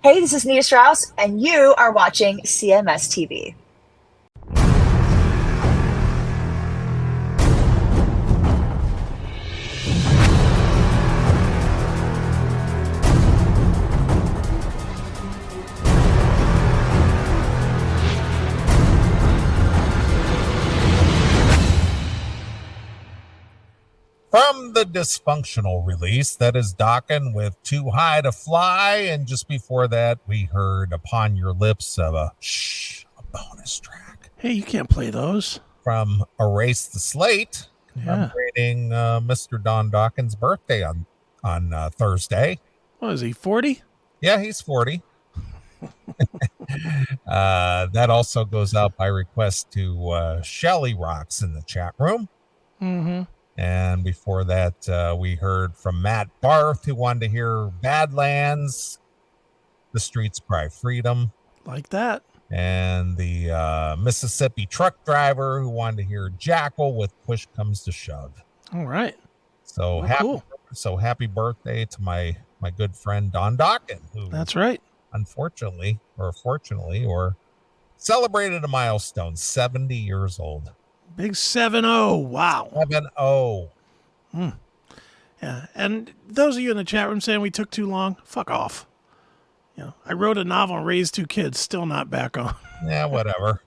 Hey, this is Nia Strauss, and you are watching CMS TV. From the dysfunctional release that is Dockin' with Too High to Fly, and just before that we heard Upon Your Lips of a bonus track. Hey, you can't play those. From Erase the Slate, commemorating Mr. Don Dawkins' birthday on Thursday. What is he, 40? Yeah, he's 40. That also goes out by request to Shelly Rocks in the chat room. Mm-hmm. And before that, we heard from Matt Barth, who wanted to hear Badlands, The Streets Cry Freedom. Like that. And the Mississippi Truck Driver, who wanted to hear Jackal with Push Comes to Shove. All right. So happy birthday to my good friend Don Dockin, who that's right. Unfortunately, or fortunately, or celebrated a milestone, 70 years old. Big 7-0. Wow. 7-0. Yeah. And those of you in the chat room saying we took too long, fuck off. You know, I wrote a novel and raised 2 kids, still not back on. Yeah, whatever.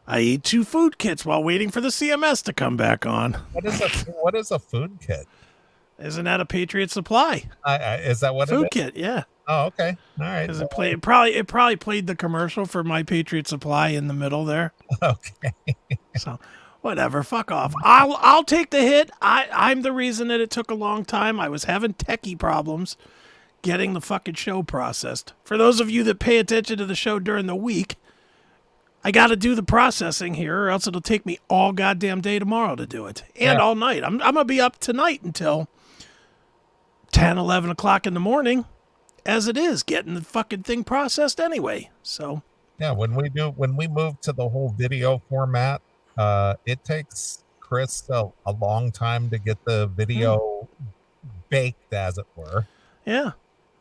I ate 2 food kits while waiting for the CMS to come back on. What is a food kit? Isn't that a Patriot Supply? Is that what food it is? kit? Yeah. Oh, okay. All right. Because it probably played the commercial for My Patriot Supply in the middle there. Okay. So, whatever. Fuck off. I'll take the hit. I'm the reason that it took a long time. I was having techie problems getting the fucking show processed. For those of you that pay attention to the show during the week, I got to do the processing here, or else it'll take me all goddamn day tomorrow to do it, and all night. I'm gonna be up tonight until 10, 11 o'clock in the morning. As it is, getting the fucking thing processed anyway. So yeah, when we move to the whole video format, it takes Chris a long time to get the video baked, as it were. Yeah.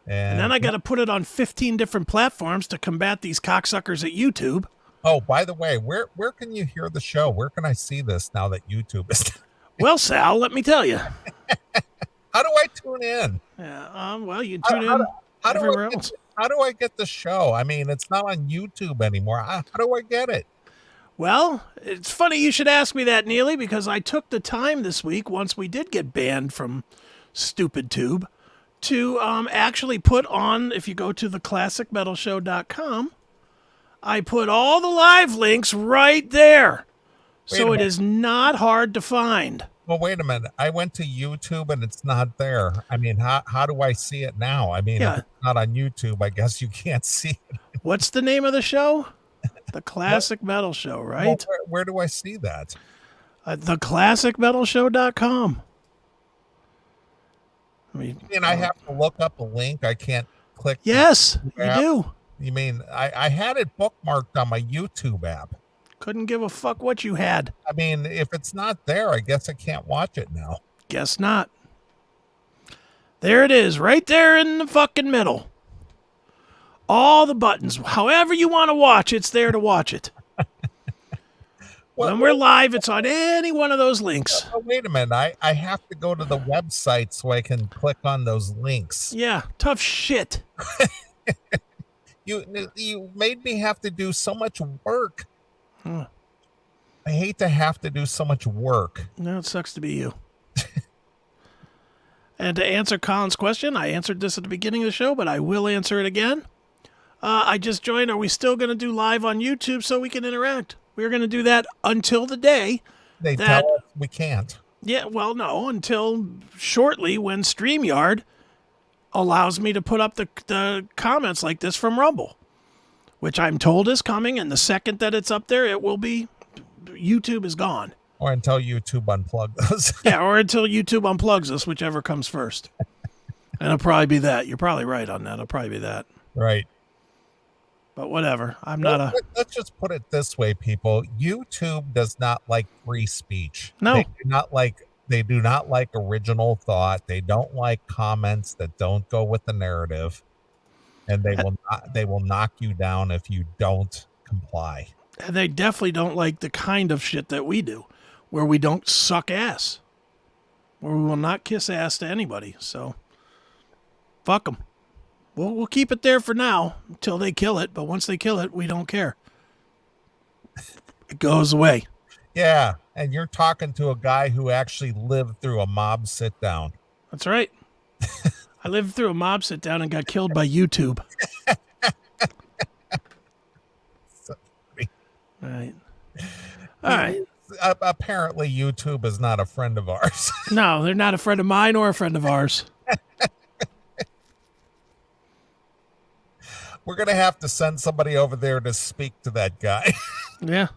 And then I got to put it on 15 different platforms to combat these cocksuckers at YouTube. Oh, by the way, where can you hear the show? Where can I see this now that YouTube is? Well, Sal, let me tell you. How do I tune in? Yeah. Well, you tune in. How do I get the show? I mean, it's not on YouTube anymore. How do I get it? Well, it's funny you should ask me that, Neely, because I took the time this week, once we did get banned from Stupid Tube, to actually put on, if you go to theclassicmetalshow.com, I put all the live links right there. So it is not hard to find. Well, wait a minute. I went to YouTube and it's not there. I mean, how do I see it now? I mean, if it's not on YouTube, I guess you can't see it. What's the name of the show? The Classic Metal Show, right? Well, where do I see that? Theclassicmetalshow.com. I have to look up a link. I can't click. Yes, you do. You mean I had it bookmarked on my YouTube app. Couldn't give a fuck what you had. I mean, if it's not there, I guess I can't watch it now. Guess not. There it is, right there in the fucking middle. All the buttons. However you want to watch, it's there to watch it. When we're live, it's on any one of those links. Oh, wait a minute. I have to go to the website so I can click on those links. Yeah, tough shit. You made me have to do so much work. I hate to have to do so much work. No, it sucks to be you. And to answer Colin's question, I answered this at the beginning of the show, but I will answer it again. I just joined. Are we still going to do live on YouTube so we can interact? We're going to do that until the day they tell us we can't. Yeah, well, no, until shortly when StreamYard allows me to put up the comments like this from Rumble, which I'm told is coming, and the second that it's up there, it will be, YouTube is gone. Or until YouTube unplugs us. Yeah, or until YouTube unplugs us, whichever comes first. And it'll probably be that. You're probably right on that. It'll probably be that. Right. But whatever. Let's just put it this way, people. YouTube does not like free speech. No. They do not like original thought. They don't like comments that don't go with the narrative. and they will knock you down if you don't comply. And they definitely don't like the kind of shit that we do, where we don't suck ass, where we will not kiss ass to anybody. So, fuck them. We'll keep it there for now until they kill it. But once they kill it, we don't care. It goes away. Yeah, and you're talking to a guy who actually lived through a mob sit down. That's right. I lived through a mob sit down and got killed by YouTube. All right. All right. Apparently, YouTube is not a friend of ours. No, they're not a friend of mine or a friend of ours. We're going to have to send somebody over there to speak to that guy. Yeah.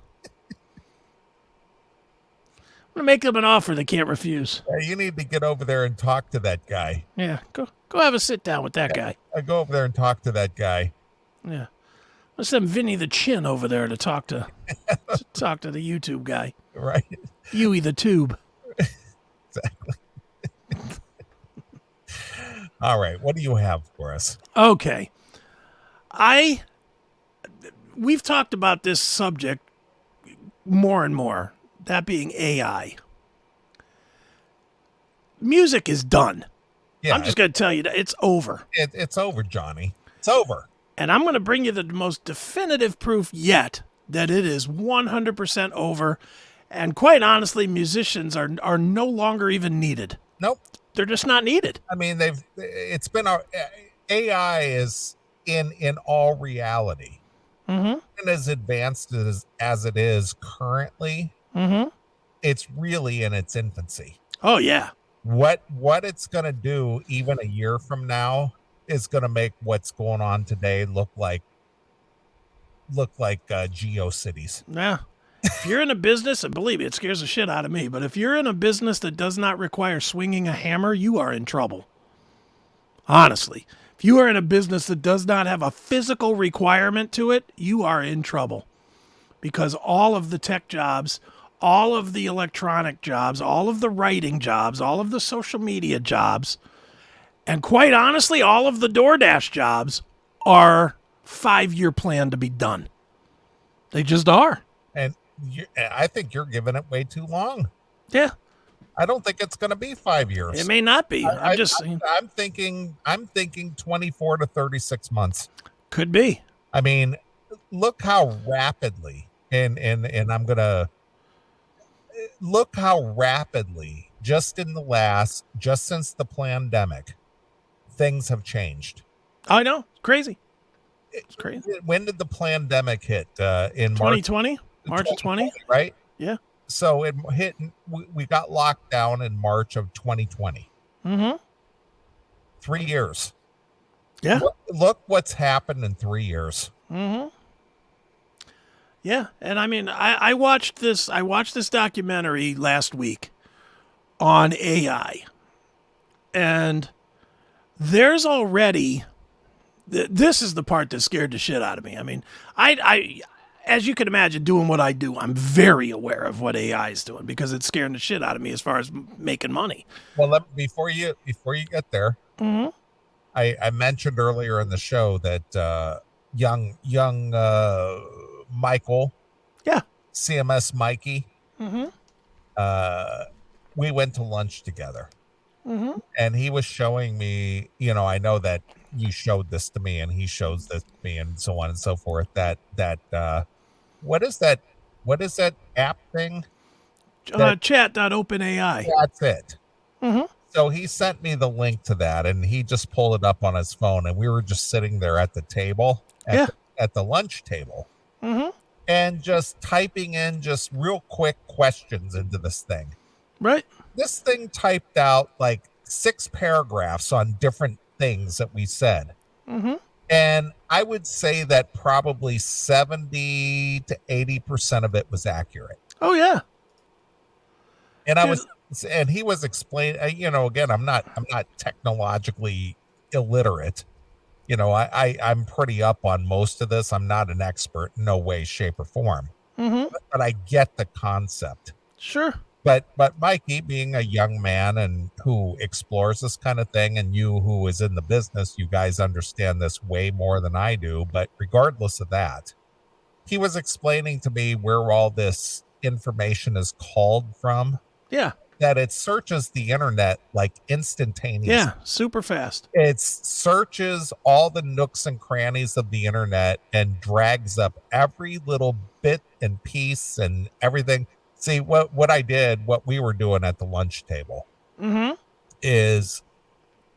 I'm going to make them an offer they can't refuse. You need to get over there and talk to that guy. Yeah. Go have a sit down with that guy. Go over there and talk to that guy. Yeah. Let's send Vinny the Chin over there to talk to the YouTube guy. Right. Huey the Tube. Exactly. All right. What do you have for us? Okay. We've talked about this subject more and more, that being AI. Music is done. Yeah, I'm just going to tell you that it's over. It's over, Johnny. It's over. And I'm going to bring you the most definitive proof yet that it is 100% over. And quite honestly, musicians are no longer even needed. Nope. They're just not needed. I mean, it's been AI is in all reality, and as advanced as it is currently, it's really in its infancy. Oh yeah. What it's going to do even a year from now is going to make what's going on today look like GeoCities. Yeah. If you're in a business, and believe me, it scares the shit out of me, but if you're in a business that does not require swinging a hammer, you are in trouble. Honestly. If you are in a business that does not have a physical requirement to it, you are in trouble. Because all of the tech jobs, all of the electronic jobs, all of the writing jobs, all of the social media jobs, and quite honestly, all of the DoorDash jobs are 5-year plan to be done. They just are. And I think you're giving it way too long. Yeah. I don't think it's going to be 5 years. It may not be. I'm thinking 24 to 36 months. Could be. I mean, look how rapidly, and I'm going to look how rapidly just since the pandemic, things have changed. I know. It's crazy. It's crazy. When did the pandemic hit? In 2020? March of 20? Right? Yeah. So it hit. We got locked down in March of 2020. 3 years. Yeah. Look what's happened in 3 years. Yeah, and I mean, I watched this documentary last week on AI, and there's already. This is the part that scared the shit out of me. I mean, I as you can imagine, doing what I do, I'm very aware of what AI is doing because it's scaring the shit out of me as far as making money. Well, before you get there, I mentioned earlier in the show that young Michael, CMS Mikey, we went to lunch together, and he was showing me. I know that you showed this to me, and he shows this to me, and so on and so forth. That what is that app thing? Chat.openai. That's it. So he sent me the link to that, and he just pulled it up on his phone, and we were just sitting there at the table, at the lunch table, and just typing in just real quick questions into this thing. Right. This thing typed out like 6 paragraphs on different things that we said. And I would say that probably 70 to 80% of it was accurate. Oh yeah. And he was explaining, again, I'm not technologically illiterate. I'm pretty up on most of this. I'm not an expert, no way, shape, or form. But I get the concept. Sure. But Mikey, being a young man and who explores this kind of thing, and you who is in the business, you guys understand this way more than I do. But regardless of that, he was explaining to me where all this information is called from. Yeah. That it searches the internet like instantaneously. Yeah, super fast. It searches all the nooks and crannies of the internet and drags up every little bit and piece and everything. See, what we were doing at the lunch table is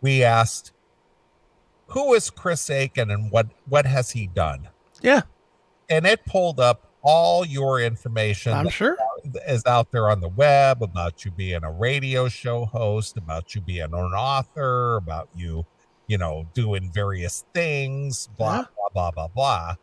we asked, who is Chris Aiken and what has he done? Yeah. And it pulled up all your information. I'm sure is out there on the web about you being a radio show host, about you being an author, about you doing various things, blah, blah, blah, blah, blah.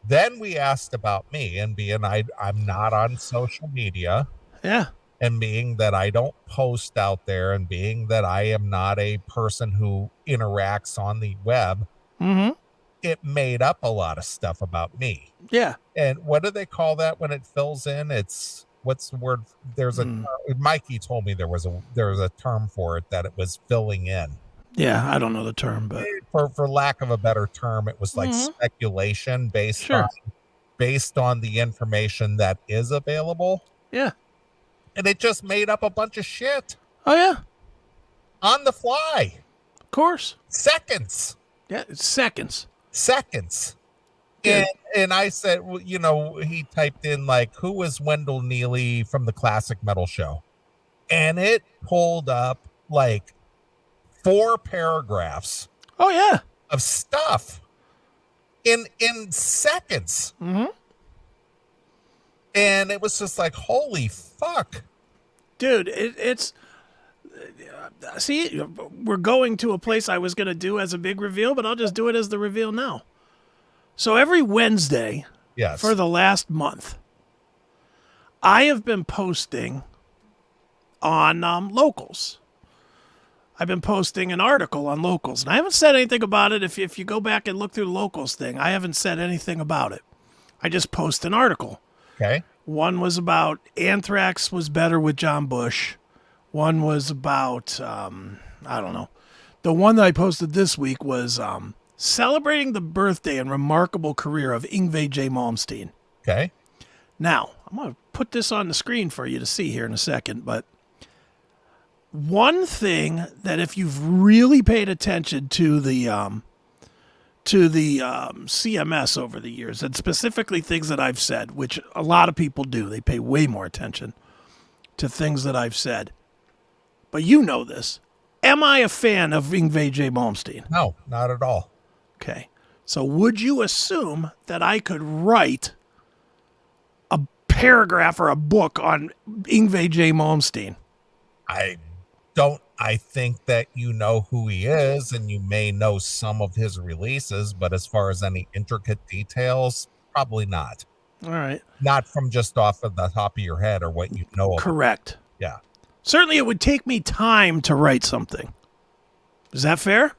Then we asked about me and being I'm not on social media. Yeah. And being that I don't post out there and being that I am not a person who interacts on the web, it made up a lot of stuff about me. Yeah. And what do they call that when it fills in? It's what's the word? There's a Mikey told me there was a term for it, that it was filling in. Yeah, I don't know the term, but for lack of a better term, it was like speculation based on the information that is available. Yeah. And it just made up a bunch of shit. Oh yeah. On the fly. Of course. Seconds. Yeah, it's seconds. Yeah. And I said, well, he typed in like, who is Wendell Neeley from the Classic Metal Show? And it pulled up like 4 paragraphs. Oh yeah. Of stuff in seconds. And it was just like, holy fuck. Dude, it's see, we're going to a place I was going to do as a big reveal, but I'll just do it as the reveal now. So every Wednesday for the last month, I have been posting on Locals. I've been posting an article on Locals, and I haven't said anything about it. If you go back and look through the Locals thing, I haven't said anything about it. I just post an article. Okay. One was about Anthrax was better with John Bush. One was about, I don't know. The one that I posted this week was celebrating the birthday and remarkable career of Yngwie J. Malmsteen. Okay. Now, I'm going to put this on the screen for you to see here in a second, but one thing that if you've really paid attention to the CMS over the years, and specifically things that I've said, which a lot of people do, they pay way more attention to things that I've said. But you know this. Am I a fan of Yngwie J. Malmsteen? No, not at all. Okay. So would you assume that I could write a paragraph or a book on Yngwie J. Malmsteen? I think that you know who he is and you may know some of his releases, but as far as any intricate details, probably not. All right. Not from just off of the top of your head or what you know. Correct. Yeah. Certainly it would take me time to write something. Is that fair?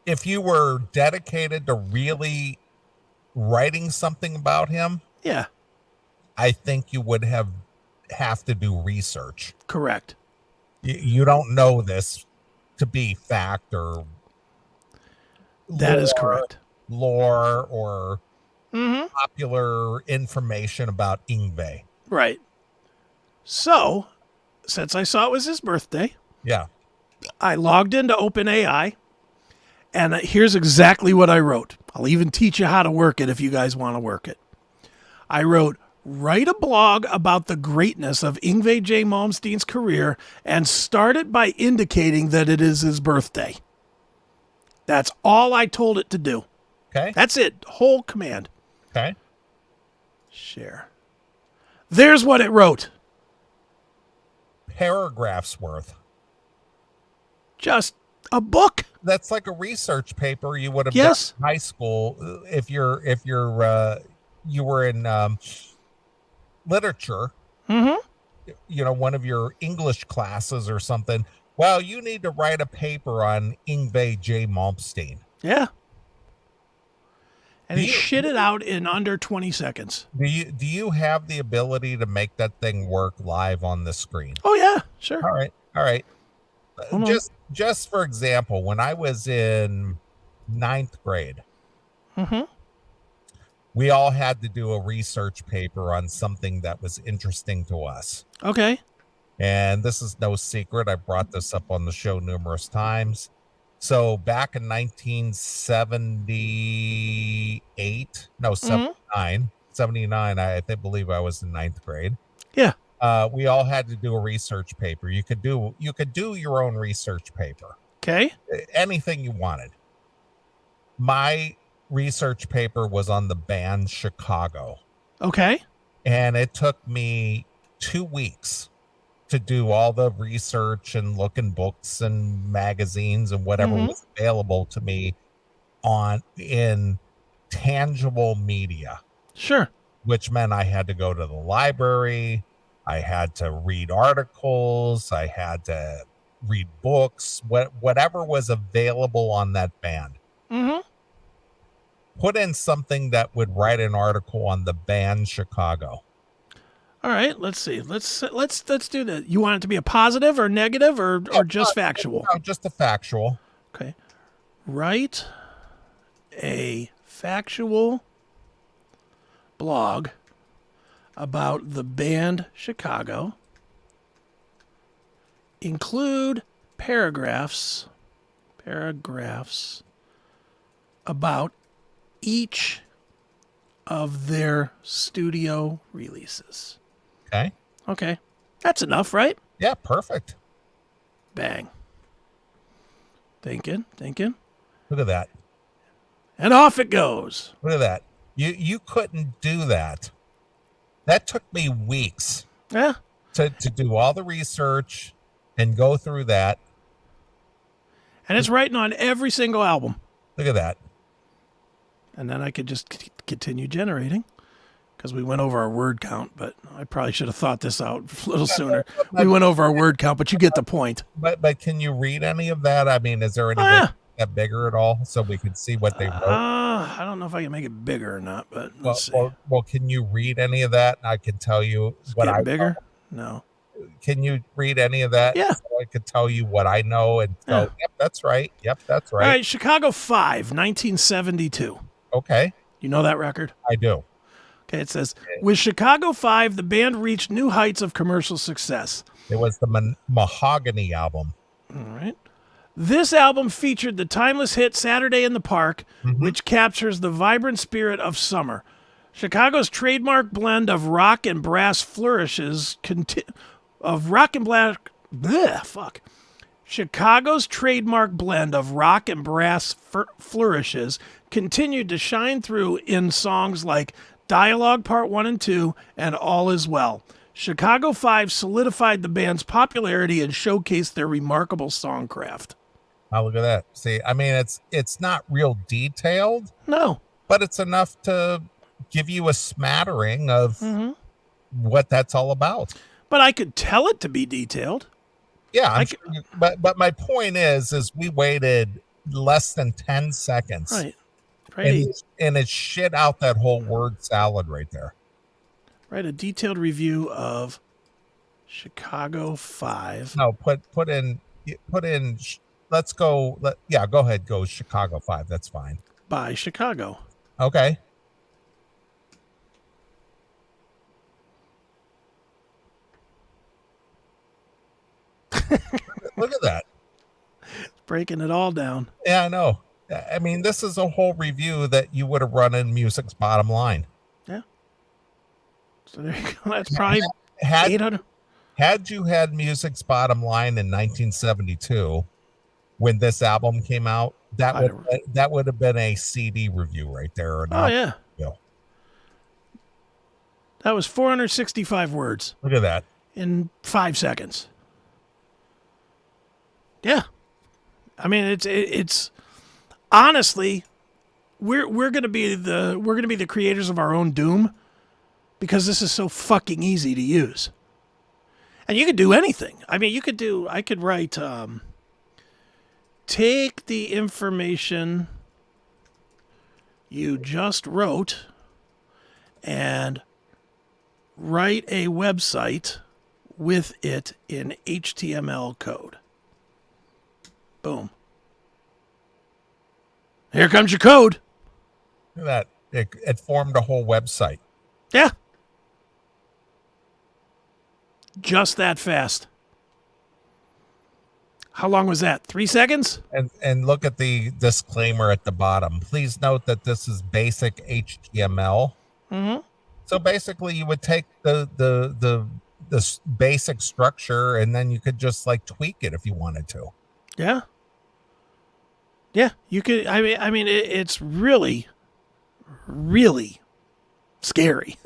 If you were dedicated to really writing something about him, yeah, I think you would have to do research. Correct. You don't know this to be fact or that is correct. Lore or popular information about Yngwie. Right. So, since I saw it was his birthday, I logged into OpenAI, and here's exactly what I wrote. I'll even teach you how to work it if you guys want to work it. I wrote, write a blog about the greatness of Yngwie J. Malmsteen's career and start it by indicating that it is his birthday. That's all I told it to do. Okay. That's it. Whole command. Okay. Share. There's what it wrote. Paragraphs worth. Just a book. That's like a research paper you would have done in high school if you were in literature. One of your English classes or something. Well, you need to write a paper on Yngwie J. Malmsteen. Yeah. And it shit it out in under 20 seconds. Do you have the ability to make that thing work live on the screen? Oh, yeah, sure. All right. Just for example, when I was in 9th grade, we all had to do a research paper on something that was interesting to us. Okay. And this is no secret. I brought this up on the show numerous times. So back in 79, I believe I was in 9th grade. Yeah. We all had to do a research paper. You could do your own research paper. Okay. Anything you wanted. My research paper was on the band Chicago. Okay. And it took me 2 weeks to do all the research and look in books and magazines and whatever was available to me in tangible media. Sure. Which meant I had to go to the library. I had to read articles. I had to read books, whatever was available on that band. Put in something that would write an article on the band Chicago. All right, let's see. Let's do that. You want it to be a positive or negative or just factual? No, just a factual. Okay. Write a factual blog about the band Chicago. Include paragraphs about each of their studio releases. Okay. That's enough, right? Yeah, perfect. Bang. Thinking. Look at that. And off it goes. Look at that. You couldn't do that. That took me weeks. Yeah. To do all the research and go through that. And it's writing on every single album. Look at that. And then I could just continue generating because we went over our word count, but I probably should have thought this out a little sooner. We went over our word count, but you get the point. But can you read any of that? I mean, is there any way that bigger at all so we can see what they wrote? I don't know if I can make it bigger or not, but let's see. Well, can you read any of that? I can tell you what I bigger. No. Can you read any of that? Yeah. So I could tell you what I know and go, yep, that's right. Yep, that's right. All right, Chicago 5, 1972. Okay. You know that record? I do. Okay, it says, with Chicago 5, the band reached new heights of commercial success. It was the Mahogany album. All right. This album featured the timeless hit Saturday in the Park, which captures the vibrant spirit of summer. Chicago's trademark blend of rock and brass flourishes Chicago's trademark blend of rock and brass flourishes continued to shine through in songs like Dialogue Part 1 and 2 and All Is Well. Chicago 5 solidified the band's popularity and showcased their remarkable songcraft. Oh, look at that. See, I mean, it's not real detailed. No. But it's enough to give you a smattering of what that's all about. But I could tell it to be detailed. Yeah, but my point is we waited less than 10 seconds. Right. And it shit out that whole word salad right there. Write a detailed review of Chicago 5. No, put in. Let's go. Go ahead. Go Chicago 5. That's fine. By Chicago. Okay. Look at that. Breaking it all down. Yeah, I know. I mean, this is a whole review that you would have run in Music's Bottom Line. Yeah. So there you go. That's probably 800. Had you had Music's Bottom Line in 1972, when this album came out, that would have been a CD review right there. Yeah. That was 465 words. Look at that. In 5 seconds. Yeah. I mean, it's honestly, we're gonna be the creators of our own doom because this is so fucking easy to use. And you could do anything. I mean, I could write, take the information you just wrote and write a website with it in HTML code. Boom. Here comes your code. Look at that. It formed a whole website. Yeah. Just that fast. How long was that? 3 seconds? And look at the disclaimer at the bottom. Please note that this is basic HTML. Mm-hmm. So basically, you would take the basic structure, and then you could just like tweak it if you wanted to. Yeah. Yeah, you could. I mean, it's really, really scary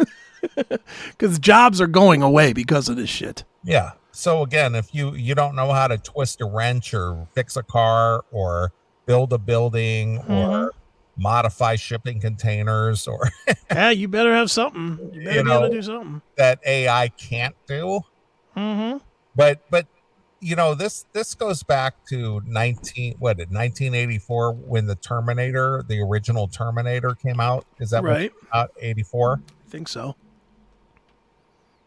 because jobs are going away because of this shit. Yeah. So again, if you don't know how to twist a wrench or fix a car or build a building or modify shipping containers or yeah, you better have something. You better be able to do something that AI can't do. Mm-hmm. But this goes back to 1984 when the original Terminator came out. Is that right? 84? I think so.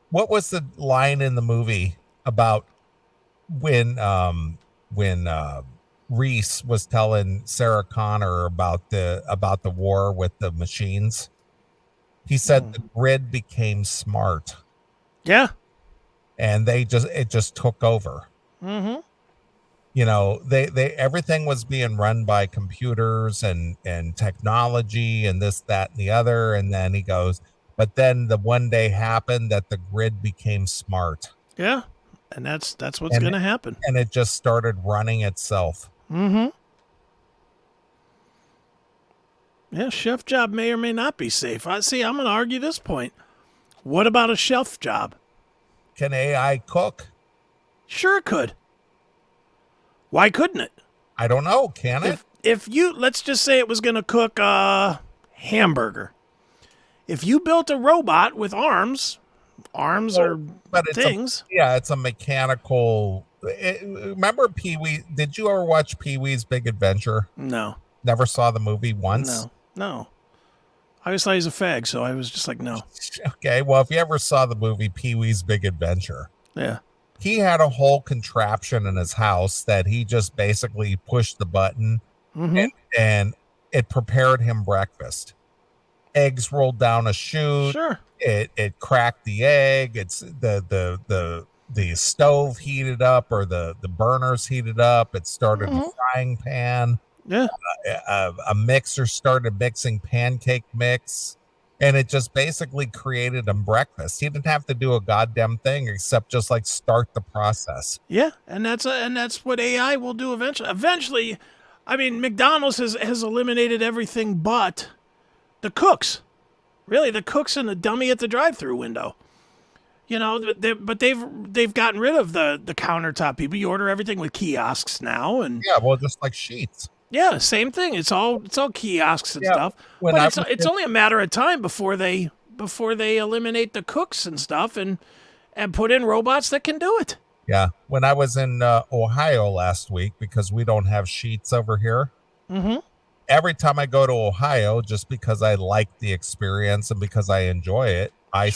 What was the line in the movie about when Reese was telling Sarah Connor about the war with the machines? He said the grid became smart. Yeah. And it just took over. Mm-hmm. They everything was being run by computers and technology and this, that, and the other. And then he goes, but then the one day happened that the grid became smart. Yeah. And that's what's going to happen. And it just started running itself. Mm-hmm. Yeah, chef job may or may not be safe. I'm going to argue this point. What about a chef job? Can AI cook? Sure it could. Why couldn't it? I don't know. Can it? If you, let's just say it was going to cook a hamburger. If you built a robot with arms are things. It's a mechanical. Remember Pee-wee? Did you ever watch Pee-wee's Big Adventure? No. Never saw the movie once? No. I always thought he was a fag, so I was just like, no. Okay, well, if you ever saw the movie Pee-wee's Big Adventure. Yeah. He had a whole contraption in his house that he just basically pushed the button and it prepared him breakfast. Eggs rolled down a chute. Sure. It cracked the egg. It's the stove heated up or the burners heated up. It started a frying pan. Yeah. A mixer started mixing pancake mix. And it just basically created him breakfast. He didn't have to do a goddamn thing except just like start the process. Yeah, and that's what AI will do eventually. Eventually, I mean, McDonald's has eliminated everything but the cooks. Really, the cooks and the dummy at the drive-through window. But they've gotten rid of the countertop people. You order everything with kiosks now, and yeah, well, just like Sheets. Yeah, same thing. It's all kiosks and stuff. But it's only a matter of time before they eliminate the cooks and stuff and put in robots that can do it. Yeah. When I was in Ohio last week, because we don't have Sheets over here. Mm-hmm. Every time I go to Ohio, just because I like the experience and because I enjoy it, I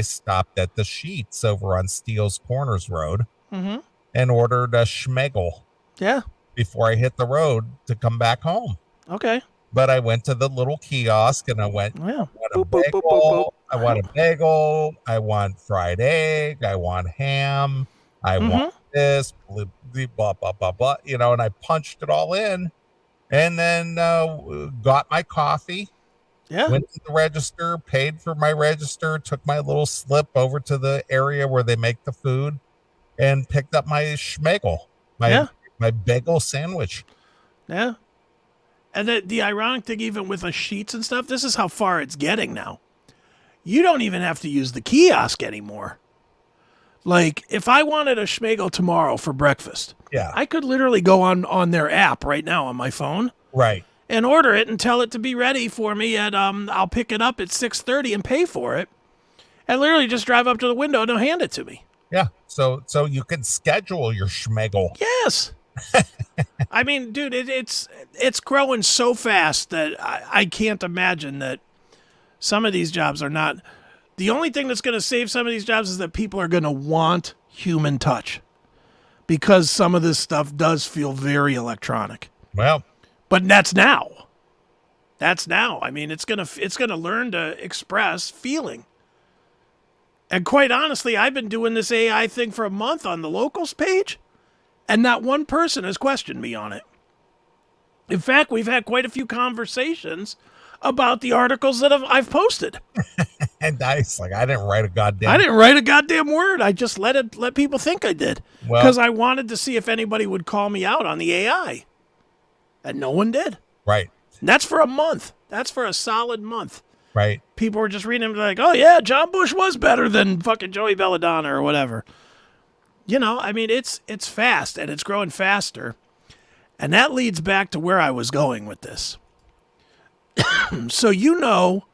stopped at the Sheets over on Steele's Corners Road and ordered a schmegel. Yeah. Before I hit the road to come back home. Okay. But I went to the little kiosk and I went, yeah. I want a bagel. I want fried egg. I want ham. I want this, blah, blah, blah, blah, blah, and I punched it all in and then got my coffee. Yeah. Went to the register, paid for my register, took my little slip over to the area where they make the food and picked up my schmegel. My bagel sandwich. Yeah. And the ironic thing, even with the Sheets and stuff, this is how far it's getting now. You don't even have to use the kiosk anymore. Like, if I wanted a schmegel tomorrow for breakfast, I could literally go on their app right now on my phone. Right. And order it and tell it to be ready for me at, I'll pick it up at 6:30 and pay for it. And literally just drive up to the window and they'll hand it to me. Yeah. So you can schedule your schmegel. Yes. I mean, dude, it's growing so fast that I can't imagine that some of these jobs are not. The only thing that's going to save some of these jobs is that people are going to want human touch, because some of this stuff does feel very electronic. Well, but that's now. That's now. I mean, it's gonna learn to express feeling. And quite honestly, I've been doing this AI thing for a month on the locals page, and not one person has questioned me on it. In fact, we've had quite a few conversations about the articles that I've posted. And I didn't write a goddamn word. I just let people think I did, because I wanted to see if anybody would call me out on the AI, and no one did. Right. And that's for a month. That's for a solid month. Right. People were just reading them like, oh, yeah, John Bush was better than fucking Joey Belladonna or whatever. You know, I mean, it's fast, and it's growing faster. And that leads back to where I was going with this. So you know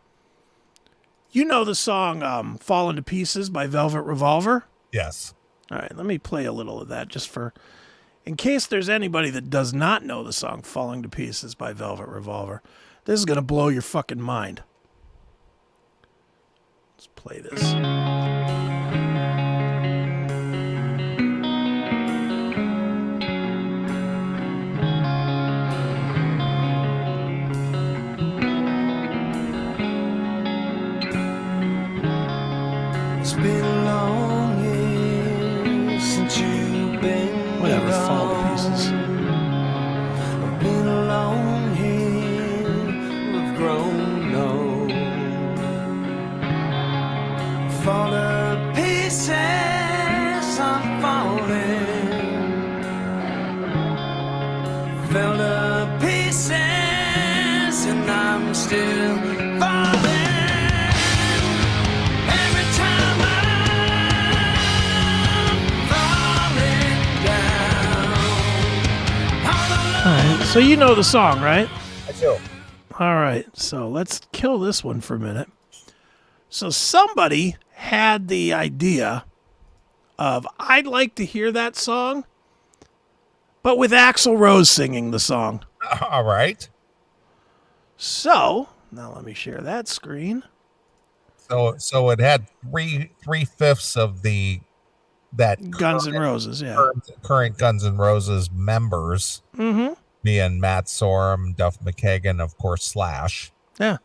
the song Falling to Pieces by Velvet Revolver? Yes. All right, let me play a little of that just in case there's anybody that does not know the song Falling to Pieces by Velvet Revolver. This is going to blow your fucking mind. Let's play this. It's been a long year since you've been whatever, Fall to Pieces. I've been alone here, we've grown old. Fall to pieces, I'm falling. Fell to pieces, and I'm still falling. So you know the song, right? I do. All right, so let's kill this one for a minute. So somebody had the idea of, I'd like to hear that song, but with Axl Rose singing the song. All right. So, now let me share that screen. So it had three-fifths of that Guns N' Roses, yeah. Current Guns N' Roses members. Mm-hmm. Being Matt Sorum, Duff McKagan, of course, Slash. Yeah.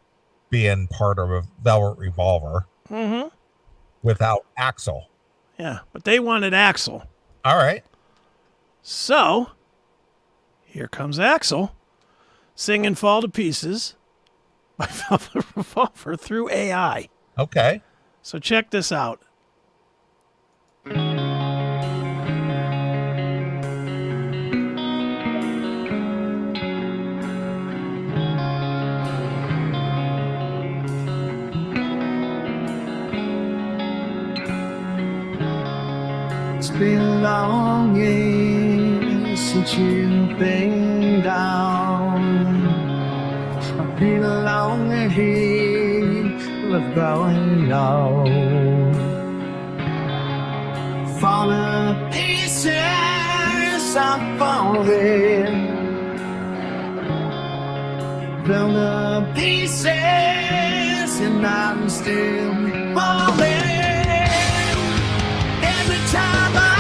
Being part of a Velvet Revolver. Mm-hmm. Without Axl. Yeah, but they wanted Axl. All right. So, here comes Axl singing Fall to Pieces by Velvet Revolver through AI. Okay. So check this out. It's been a long year since you've been down. I've been along here with growing old. Falling to pieces, I'm falling. Fell to pieces, and I'm still falling. Every time I'm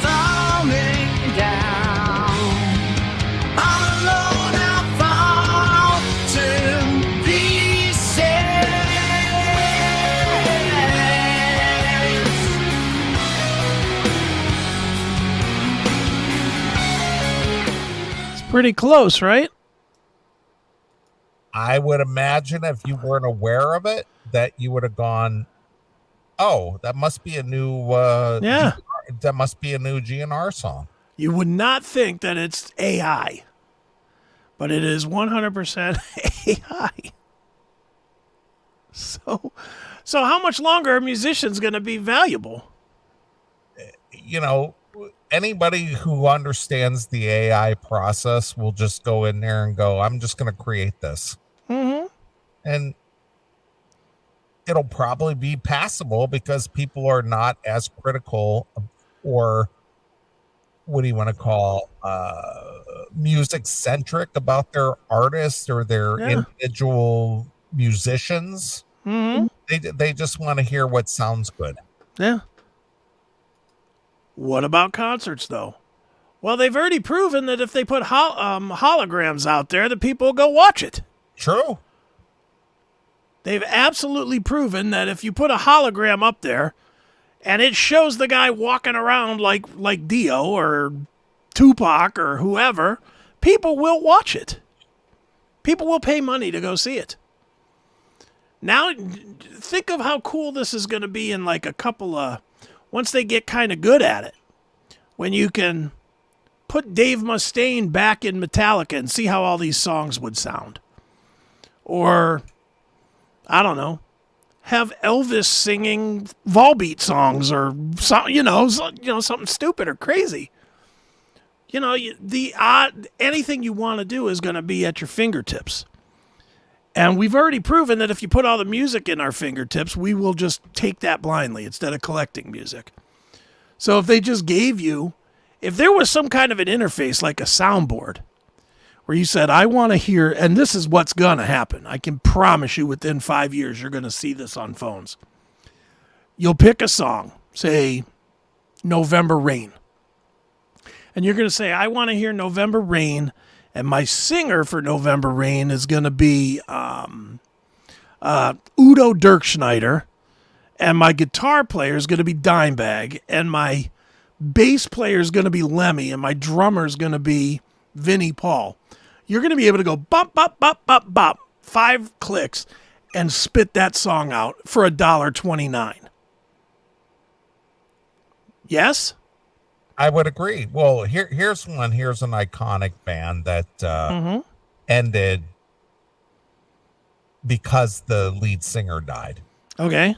falling down, all alone I'll fall to pieces. It's pretty close, right? I would imagine if you weren't aware of it, that you would have gone, oh, that must be a new Yeah. that must be a new GNR song. You would not think that it's AI, but it is 100% AI. So how much longer are musicians going to be valuable? You know, anybody who understands the AI process will just go in there and go, I'm just going to create this. Mm-hmm. And it'll probably be passable because people are not as critical or what do you want to call music centric about their artists or their individual musicians. They just want to hear what sounds good. Yeah. What about concerts, though? Well, they've already proven that if they put holograms out there, that people will go watch it. True. They've absolutely proven that if you put a hologram up there and it shows the guy walking around like Dio or Tupac or whoever, people will watch it. People will pay money to go see it. Now, think of how cool this is going to be in like a couple of, once they get kind of good at it, when you can put Dave Mustaine back in Metallica and see how all these songs would sound. Or, I don't know, have Elvis singing Volbeat songs or something stupid or crazy. Anything you want to do is going to be at your fingertips. And we've already proven that if you put all the music in our fingertips, we will just take that blindly instead of collecting music. So if they just gave you, if there was some kind of an interface like a soundboard where you said, I want to hear, and this is what's going to happen. I can promise you within 5 years, you're going to see this on phones. You'll pick a song, say November Rain. And you're going to say, I want to hear November Rain, and my singer for November Rain is going to be Udo Dirkschneider, and my guitar player is going to be Dimebag, and my bass player is going to be Lemmy, and my drummer is going to be Vinnie Paul. You're going to be able to go bop, bop, bop, bop, bop, 5 clicks, and spit that song out for $1.29. Yes? I would agree. Well, here's one. Here's an iconic band that ended because the lead singer died. Okay.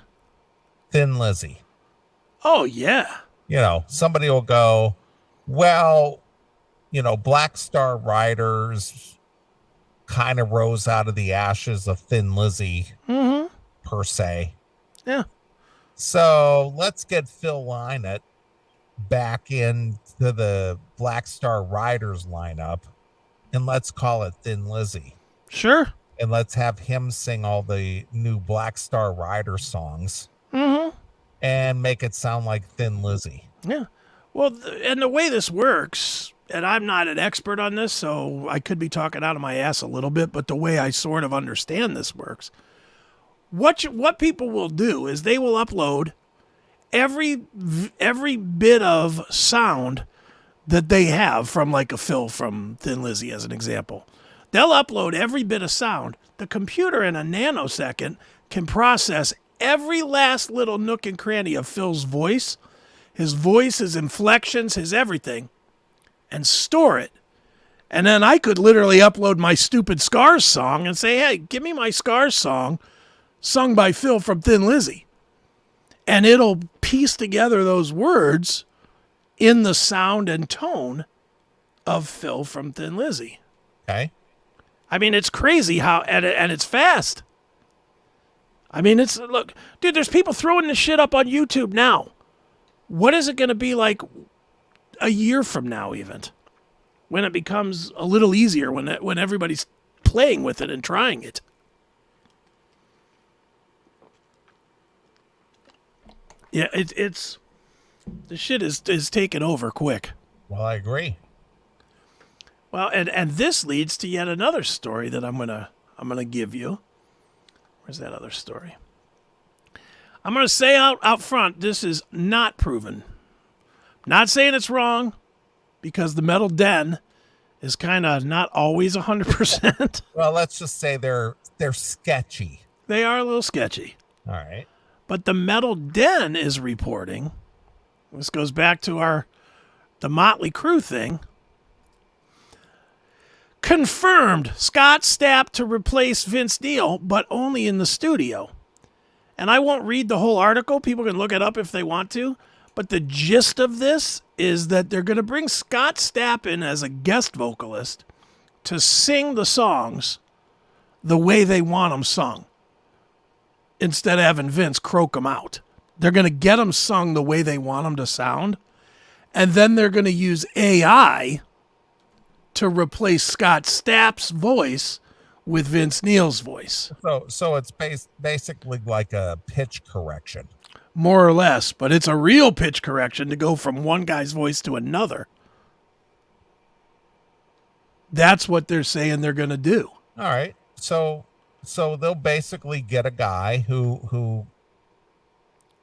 Thin Lizzy. Oh, yeah. Somebody will go, well, Black Star Riders kind of rose out of the ashes of Thin Lizzy, per se. Yeah. So let's get Phil Lynott back into the Black Star Riders lineup, and let's call it Thin Lizzy. Sure. And let's have him sing all the new Black Star Rider songs and make it sound like Thin Lizzy. Yeah. Well, and the way this works, and I'm not an expert on this, so I could be talking out of my ass a little bit, but the way I sort of understand this works, what people will do is they will upload every bit of sound that they have from like a Phil from Thin Lizzy as an example. They'll upload every bit of sound. The computer in a nanosecond can process every last little nook and cranny of Phil's voice, his inflections, his everything, and store it. And then I could literally upload my stupid Scars song and say, hey, give me my Scars song sung by Phil from Thin Lizzy. And it'll piece together those words in the sound and tone of Phil from Thin Lizzy. Okay. I mean, it's crazy how, and it's fast. I mean, look, dude, there's people throwing this shit up on YouTube now. What is it going to be like a year from now, even? When it becomes a little easier, when everybody's playing with it and trying it. Yeah, it's the shit is taken over quick. Well, I agree. Well, and this leads to yet another story that I'm gonna give you. Where's that other story? I'm gonna say out front, this is not proven. Not saying it's wrong, because the Metal Den is kind of not always 100%. Well, let's just say they're sketchy. They are a little sketchy. All right. But the Metal Den is reporting. This goes back to the Motley Crue thing. Confirmed Scott Stapp to replace Vince Neil, but only in the studio. And I won't read the whole article. People can look it up if they want to. But the gist of this is that they're going to bring Scott Stapp in as a guest vocalist to sing the songs the way they want them sung, instead of having Vince croak them out. They're going to get them sung the way they want them to sound. And then they're going to use AI to replace Scott Stapp's voice with Vince Neil's voice. So it's basically like a pitch correction. More or less, but it's a real pitch correction to go from one guy's voice to another. That's what they're saying they're going to do. All right. So they'll basically get a guy who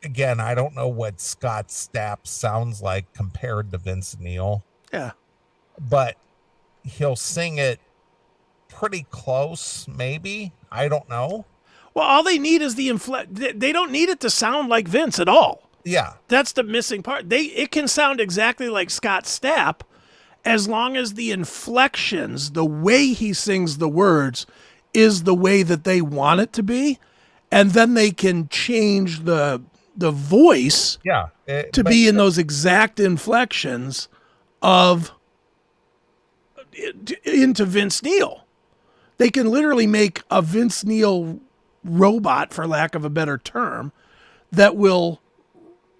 again, I don't know what Scott Stapp sounds like compared to Vince Neil. Yeah. But he'll sing it pretty close, maybe. I don't know. Well, all they need is the they don't need it to sound like Vince at all. Yeah. That's the missing part. It can sound exactly like Scott Stapp as long as the inflections, the way he sings the words is the way that they want it to be, and then they can change the voice to be in those exact inflections of into Vince Neil. They can literally make a Vince Neil robot, for lack of a better term, that will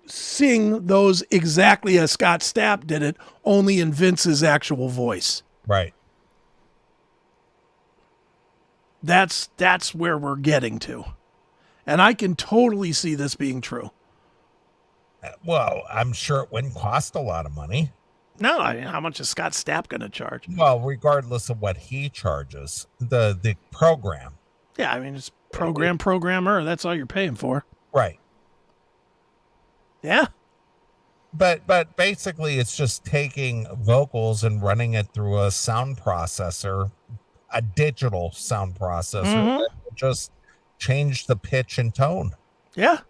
sing those exactly as Scott Stapp did it, only in Vince's actual voice. Right. That's where we're getting to. And I can totally see this being true. Well, I'm sure it wouldn't cost a lot of money. No, I mean, how much is Scott Stapp going to charge? Well, regardless of what he charges, the program. Yeah, I mean, it's programmer. That's all you're paying for. Right. Yeah. But basically, it's just taking vocals and running it through a sound processor, a digital sound processor, that will just change the pitch and tone. Yeah.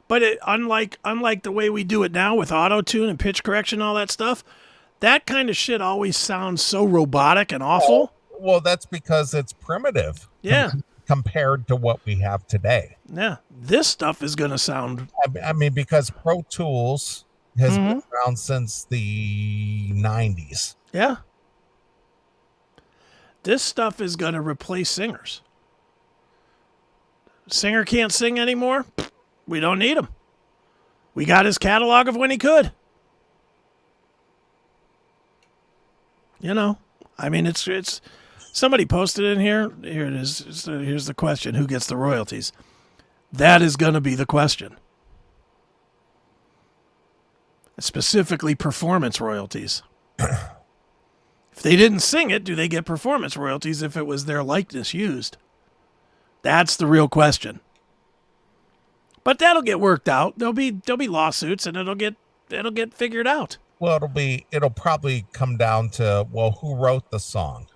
But unlike the way we do it now with auto-tune and pitch correction and all that stuff, that kind of shit always sounds so robotic and awful. Well, that's because it's primitive. Yeah. Compared to what we have today. Yeah. This stuff is going to sound... I mean, because Pro Tools has been around since the 90s. Yeah. This stuff is going to replace singers. Singer can't sing anymore? We don't need him. We got his catalog of when he could. You know, I mean, it's somebody posted in here. Here it is. Here's the question. Who gets the royalties? That is going to be the question. Specifically performance royalties. If they didn't sing it, do they get performance royalties if it was their likeness used? That's the real question. But that'll get worked out. There'll be lawsuits, and it'll get figured out. Well, it'll probably come down to, well, who wrote the song?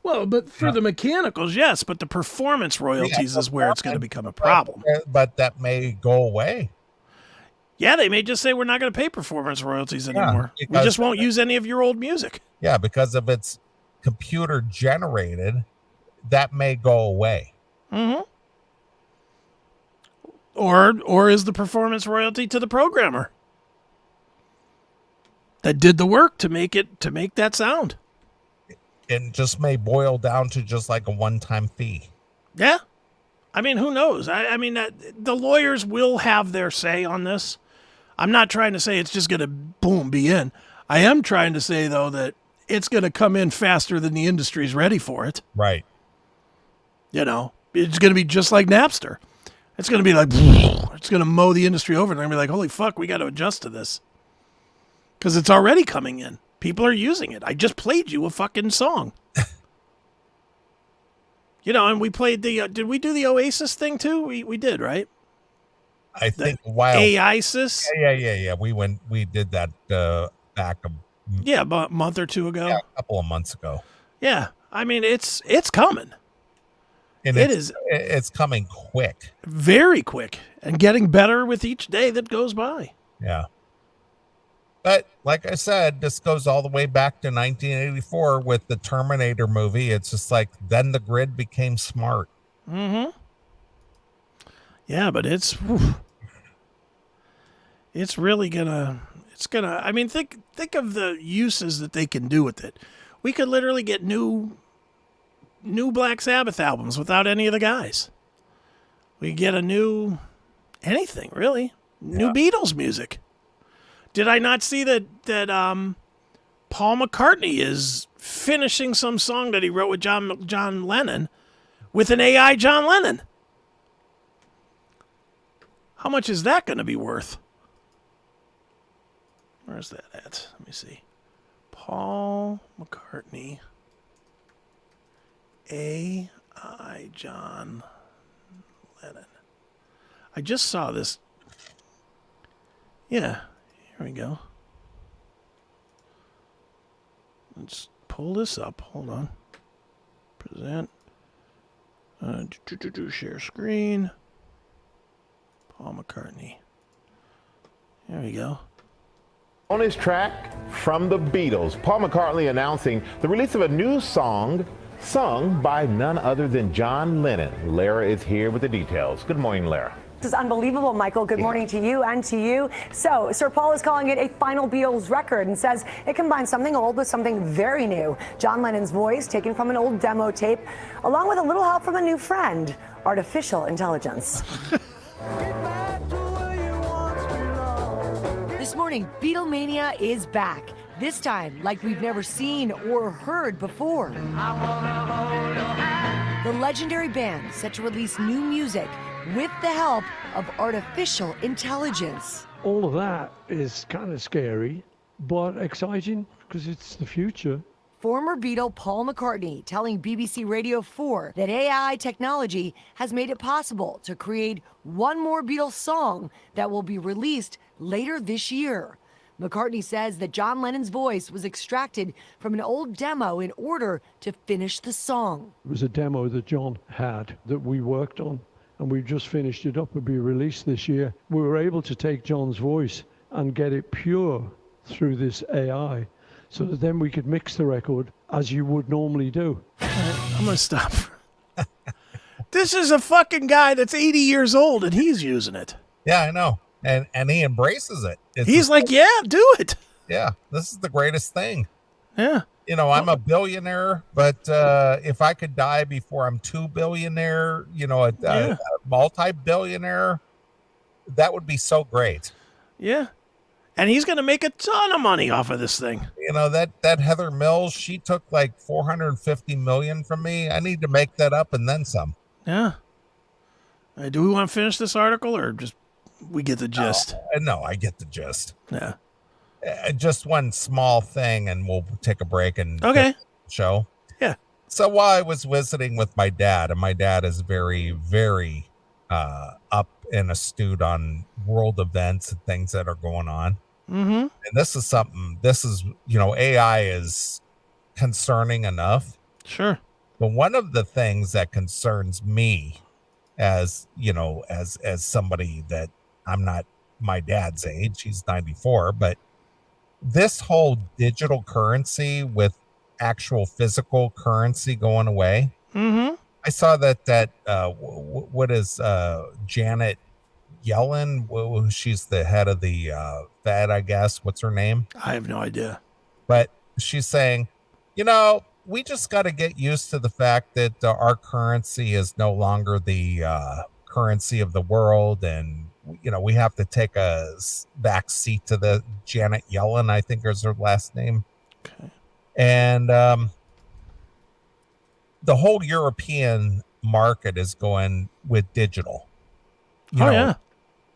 Well, but for the mechanicals, yes, but the performance royalties is where it's going to become a problem. But that may go away. Yeah, they may just say we're not going to pay performance royalties anymore. We just won't use any of your old music. Yeah, because if it's computer generated, that may go away. Mm-hmm. Or is the performance royalty to the programmer that did the work to make that sound? It just may boil down to just like a one-time fee. Yeah. I mean, who knows? I mean, the lawyers will have their say on this. I'm not trying to say it's just going to, boom, be in. I am trying to say, though, that it's going to come in faster than the industry's ready for it. Right. You know, it's going to be just like Napster. It's going to be like, it's going to mow the industry over. And they're going to be like, holy fuck, we got to adjust to this. Because it's already coming in. People are using it. I just played you a fucking song. You know, and we played did we do the Oasis thing too? We did, right? I think a while. AISIS? Yeah. We did that back a month or two ago. Yeah, a couple of months ago. Yeah. I mean, it's coming. And it's coming quick. Very quick. And getting better with each day that goes by. Yeah. But like I said, this goes all the way back to 1984 with the Terminator movie. It's just like, then the grid became smart. Mm-hmm. Yeah, but it's really gonna, I mean, think of the uses that they can do with it. We could literally get new Black Sabbath albums without any of the guys. We get a new anything, really. New Beatles music. Did I not see that Paul McCartney is finishing some song that he wrote with John Lennon with an AI John Lennon? How much is that going to be worth? Where's that at? Let me see. Paul McCartney, AI John Lennon. I just saw this. Yeah, here we go. Let's pull this up. Hold on. Present. Share screen. Paul McCartney. There we go. On his track from the Beatles, Paul McCartney announcing the release of a new song sung by none other than John Lennon. Lara is here with the details. Good morning, Lara. This is unbelievable, Michael. Good morning to you and to you. So, Sir Paul is calling it a final Beatles record and says it combines something old with something very new. John Lennon's voice taken from an old demo tape, along with a little help from a new friend, artificial intelligence. This morning, Beatlemania is back. This time, like we've never seen or heard before. The legendary band set to release new music with the help of artificial intelligence. All of that is kind of scary, but exciting because it's the future. Former Beatle Paul McCartney telling BBC Radio 4 that AI technology has made it possible to create one more Beatles song that will be released later this year. McCartney says that John Lennon's voice was extracted from an old demo in order to finish the song. It was a demo that John had that we worked on, and we just finished it up. It'll be released this year. We were able to take John's voice and get it pure through this AI, so that then we could mix the record as you would normally do. I'm going to stop. This is a fucking guy that's 80 years old, and he's using it. Yeah, I know. And he embraces it. He's like, yeah, do it. Yeah, this is the greatest thing. Yeah. You know, I'm a billionaire, but if I could die before I'm $2 billion, a multi-billionaire, that would be so great. Yeah. And he's going to make a ton of money off of this thing. You know, that Heather Mills, she took like $450 million from me. I need to make that up and then some. Yeah. Do we want to finish this article or just we get the gist? No, I get the gist. Yeah. Just one small thing and we'll take a break and show. Yeah. So while I was visiting with my dad, and my dad is very, very up and astute on world events and things that are going on. Mm-hmm. And this is, AI is concerning enough. Sure. But one of the things that concerns me as somebody that I'm not my dad's age, he's 94, but this whole digital currency with actual physical currency going away. Mm-hmm. I saw that what is Janet Yellen? She's the head of the Fed, I guess. What's her name? I have no idea. But she's saying, we just got to get used to the fact that our currency is no longer the currency of the world. And, we have to take a back seat to the Janet Yellen, I think is her last name. Okay. And the whole European market is going with digital.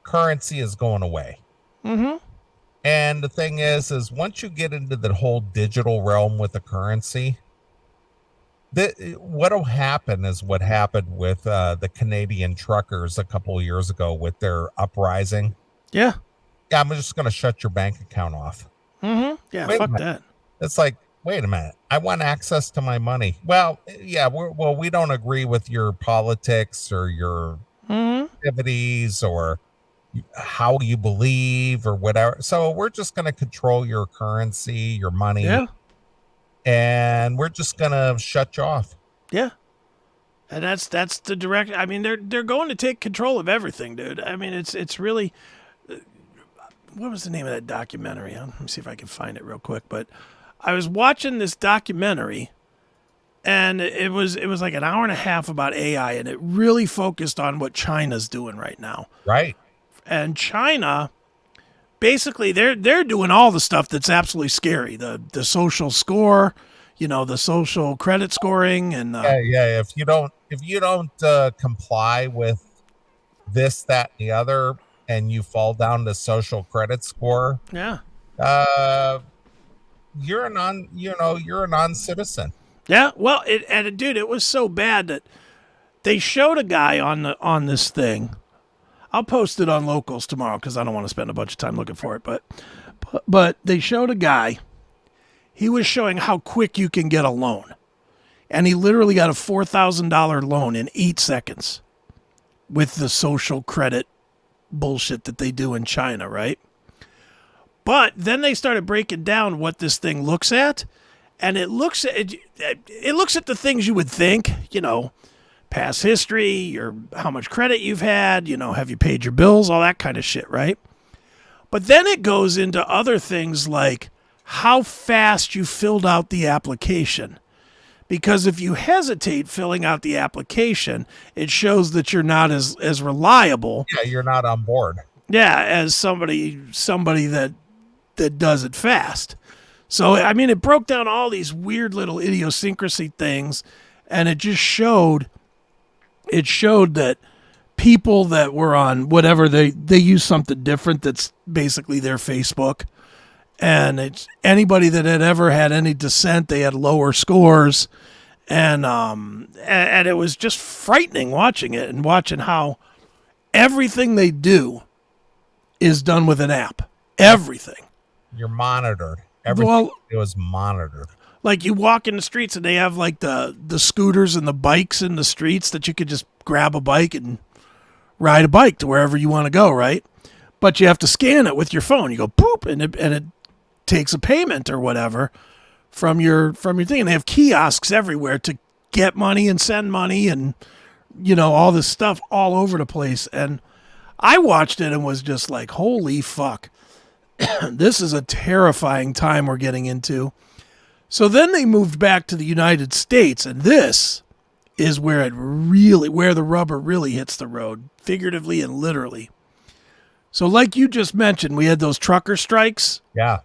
Currency is going away. Mm-hmm. And the thing is once you get into the whole digital realm with the currency, what'll happen is what happened with the Canadian truckers a couple of years ago with their uprising. Yeah. Yeah, I'm just going to shut your bank account off. Mm-hmm. Yeah, fuck that. It's like, wait a minute. I want access to my money. Well, yeah, we don't agree with your politics or your activities or how you believe or whatever. So we're just going to control your currency, your money. Yeah. And we're just going to shut you off. Yeah. And that's the direct. I mean, they're going to take control of everything, dude. I mean, it's really. What was the name of that documentary? Let me see if I can find it real quick. But I was watching this documentary, and it was like an hour and a half about AI, and it really focused on what China's doing right now. Right. And China, basically, they're doing all the stuff that's absolutely scary. The social score, the social credit scoring, and yeah. If you don't comply with this, that, and the other, and you fall down to social credit score, yeah, you're a non-citizen. Yeah, well, dude, it was so bad that they showed a guy on this thing. I'll post it on Locals tomorrow because I don't want to spend a bunch of time looking for it. But they showed a guy. He was showing how quick you can get a loan, and he literally got a $4,000 loan in 8 seconds with the social credit bullshit that they do in China, right? But then they started breaking down what this thing looks at. And it looks at the things you would think, past history, or how much credit you've had, have you paid your bills, all that kind of shit, right? But then it goes into other things like how fast you filled out the application. Because if you hesitate filling out the application, it shows that you're not as reliable. Yeah, you're not on board. Yeah, as somebody that does it fast. So, I mean, it broke down all these weird little idiosyncrasy things, and it just showed that people that were on whatever, they use something different that's basically their Facebook. And it's anybody that had ever had any dissent, they had lower scores. And it was just frightening watching it and watching how everything they do is done with an app. Everything. You're monitored. Everything it was monitored. Like you walk in the streets and they have like the scooters and the bikes in the streets that you could just grab a bike and ride a bike to wherever you want to go, right? But you have to scan it with your phone. You go boop, and it takes a payment or whatever from your thing. And they have kiosks everywhere to get money and send money and all this stuff all over the place. And I watched it and was just like, holy fuck. This is a terrifying time we're getting into. So then they moved back to the United States, and this is where the rubber really hits the road, figuratively and literally. So like you just mentioned, we had those trucker strikes. Yeah.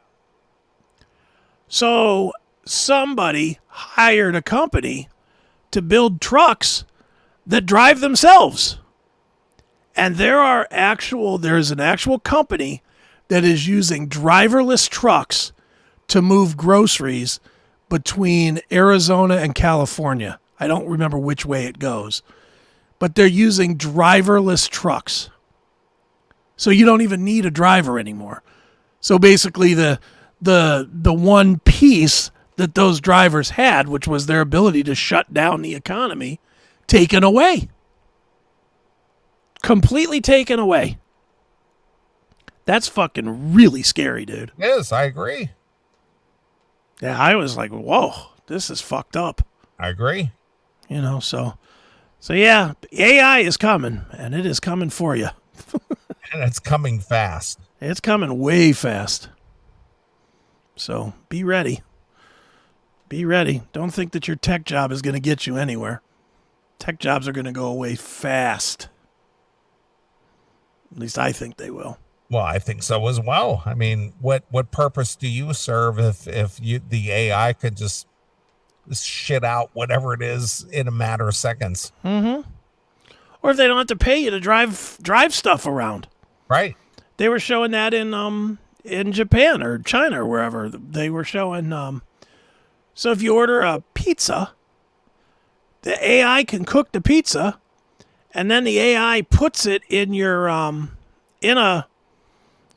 So somebody hired a company to build trucks that drive themselves. And there's an actual company that is using driverless trucks to move groceries between Arizona and California. I don't remember which way it goes, but they're using driverless trucks. So you don't even need a driver anymore. So basically the one piece that those drivers had, which was their ability to shut down the economy, taken away. Completely taken away. That's fucking really scary, dude. Yes, I agree. Yeah, I was like, whoa, this is fucked up. I agree. So yeah, AI is coming, and it is coming for you. And it's coming fast. It's coming way fast. So be ready. Be ready. Don't think that your tech job is going to get you anywhere. Tech jobs are going to go away fast. At least I think they will. Well, I think so as well. I mean, what purpose do you serve if the AI could just shit out whatever it is in a matter of seconds? Mm-hmm. Or if they don't have to pay you to drive stuff around. Right. They were showing that in Japan or China or wherever. They were showing. So if you order a pizza, the AI can cook the pizza, and then the AI puts it in your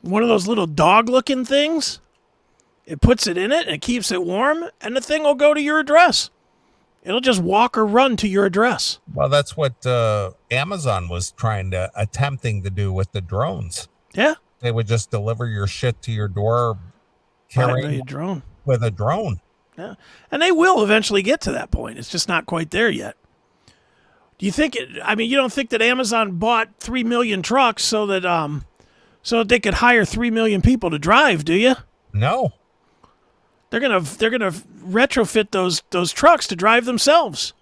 one of those little dog-looking things. It puts it in it, and it keeps it warm, and the thing will go to your address. It'll just walk or run to your address. Well, that's what Amazon was attempting to do with the drones. Yeah. They would just deliver your shit to your door carrying a drone. With a drone. Yeah. And they will eventually get to that point. It's just not quite there yet. Do you think you don't think that Amazon bought 3 million trucks so that they could hire 3 million people to drive, do you? No. They're gonna retrofit those trucks to drive themselves.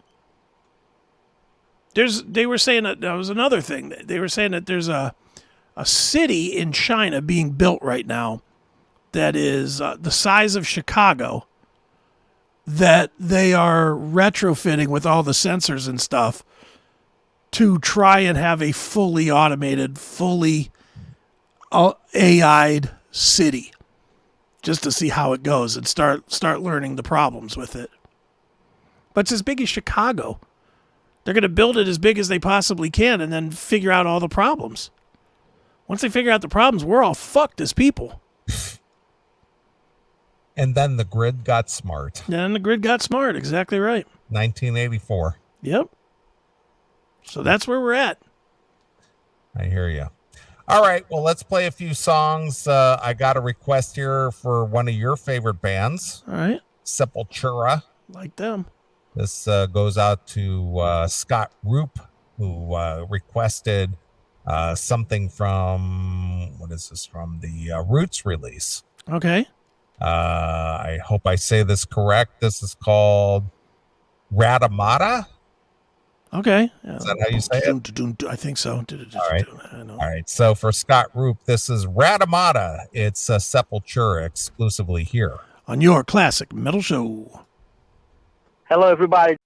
They were saying that was another thing. They were saying that there's a a city in China being built right now that is the size of Chicago, that they are retrofitting with all the sensors and stuff to try and have a fully automated, fully AI'd city, just to see how it goes and start learning the problems with it. But it's as big as Chicago. They're going to build it as big as they possibly can and then figure out all the problems. Once they figure out the problems, we're all fucked as people. And then the grid got smart. And the grid got smart. Exactly right. 1984. Yep. So that's where we're at. I hear you. All right. Well, let's play a few songs. I got a request here for one of your favorite bands. All right. Sepultura. Like them. This goes out to Scott Roop, who requested something from, what is this, from the Roots release. Okay. I hope I say this correct. This is called Radamata. Okay. Is that how you say it? I think so. All right. All right. So for Scott Roop, this is Radamata. It's Sepultura exclusively here on your classic metal show. Hello, everybody.